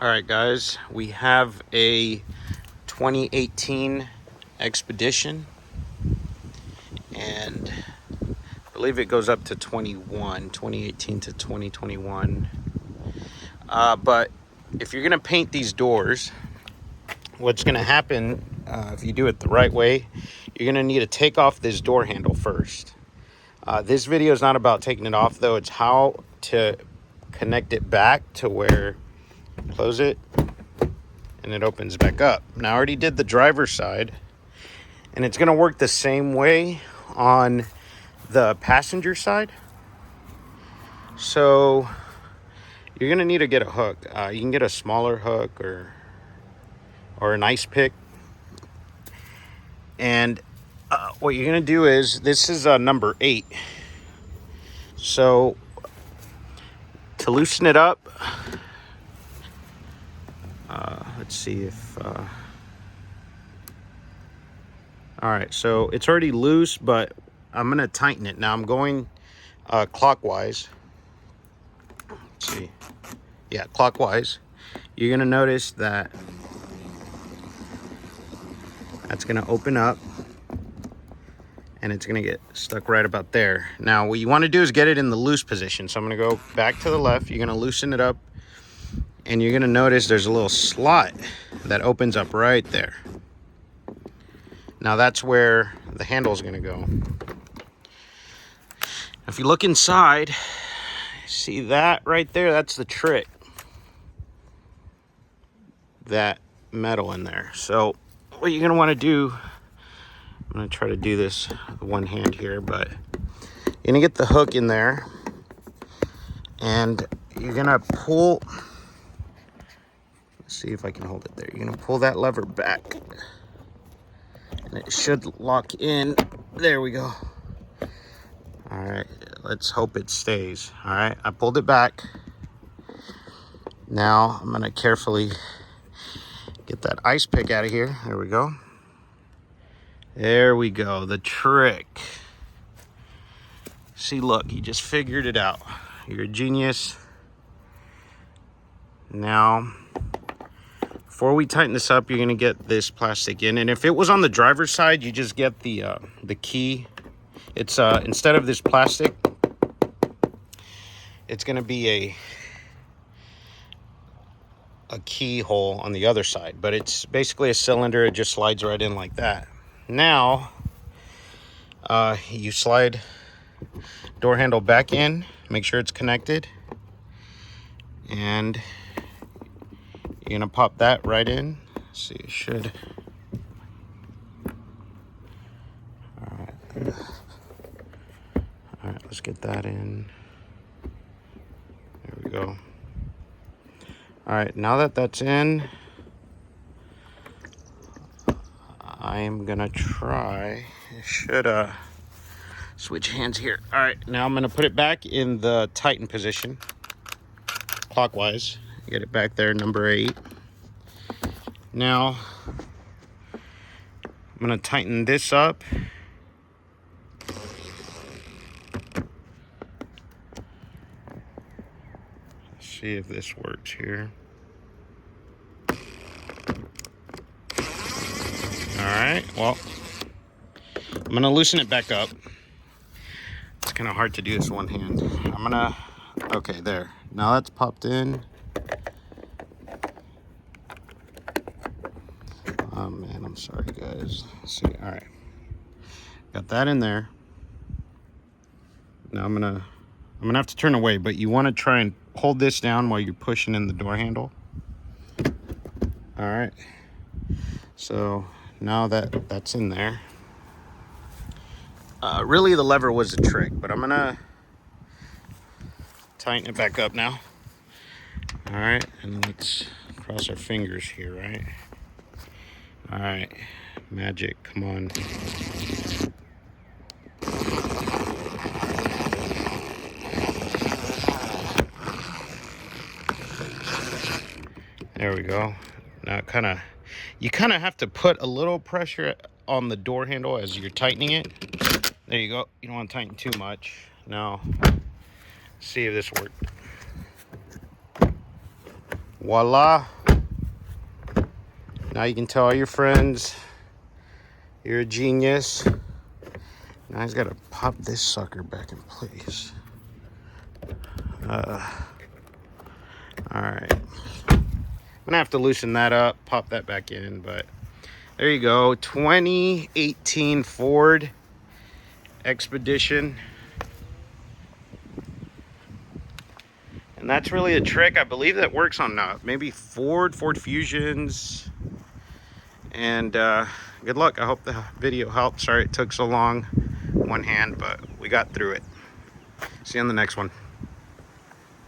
All right, guys, we have a 2018 Expedition, and I believe it goes up to 2018 to 2021. But if you're gonna paint these doors, what's gonna happen if you do it the right way, you're gonna need to take off this door handle first. This video is not about taking it off, though. It's how to connect it back to where you close it and it opens back up. Now, I already did the driver's side, and it's going to work the same way on the passenger side. So you're going to need to get a hook. You can get a smaller hook or an ice pick. And what you're going to do is, this is number 8. So to loosen it up, let's see if... all right, so it's already loose, but I'm going to tighten it. Now I'm going clockwise. Let's see. Yeah, clockwise. You're going to notice that that's going to open up, and it's going to get stuck right about there. Now, what you want to do is get it in the loose position. So I'm going to go back to the left. You're going to loosen it up, and you're going to notice there's a little slot that opens up right there. Now, that's where the handle is going to go. If you look inside, see that right there? That's the trick. That metal in there. So what you're going to want to do, I'm going to try to do this with one hand here, but you're going to get the hook in there, and you're going to pull. Let's see if I can hold it there. You're going to pull that lever back, and it should lock in. There we go. All right, let's hope it stays. All right, I pulled it back. Now I'm going to carefully get that ice pick out of here. There we go. There we go. The trick. See, look, you just figured it out. You're a genius. Now, before we tighten this up, you're going to get this plastic in. And if it was on the driver's side, you just get the key. It's instead of this plastic, it's going to be a keyhole on the other side, but it's basically a cylinder. It just slides right in like that. Now, you slide door handle back in, make sure it's connected, and you're gonna pop that right in. Let's see, it should. All right, let's get that in. There we go. All right, now that that's in, I'm gonna try. I should switch hands here. All right, now I'm gonna put it back in the tighten position, clockwise. Get it back there, number 8. Now I'm gonna tighten this up. See if this works here. All right, well, I'm gonna loosen it back up. It's kind of hard to do this one hand. Okay, there. Now that's popped in. Oh man, I'm sorry guys. Let's see, all right. Got that in there. Now I'm gonna have to turn away, but you wanna try and hold this down while you're pushing in the door handle. All right. So now that that's in there, really the lever was a trick, but I'm gonna tighten it back up now. All right, and let's cross our fingers here, right? All right, magic, come on. There we go. Now you kind of have to put a little pressure on the door handle as you're tightening it. There you go. You don't want to tighten too much. Now, see if this works. Voila. Now you can tell all your friends you're a genius. Now he's got to pop this sucker back in place. All right. I'm gonna have to loosen that up, pop that back in, but there you go. 2018 Ford Expedition. And that's really a trick. I believe that works on maybe Ford Fusions. And good luck. I hope the video helped. Sorry it took so long, one hand, but we got through it. See you on the next one.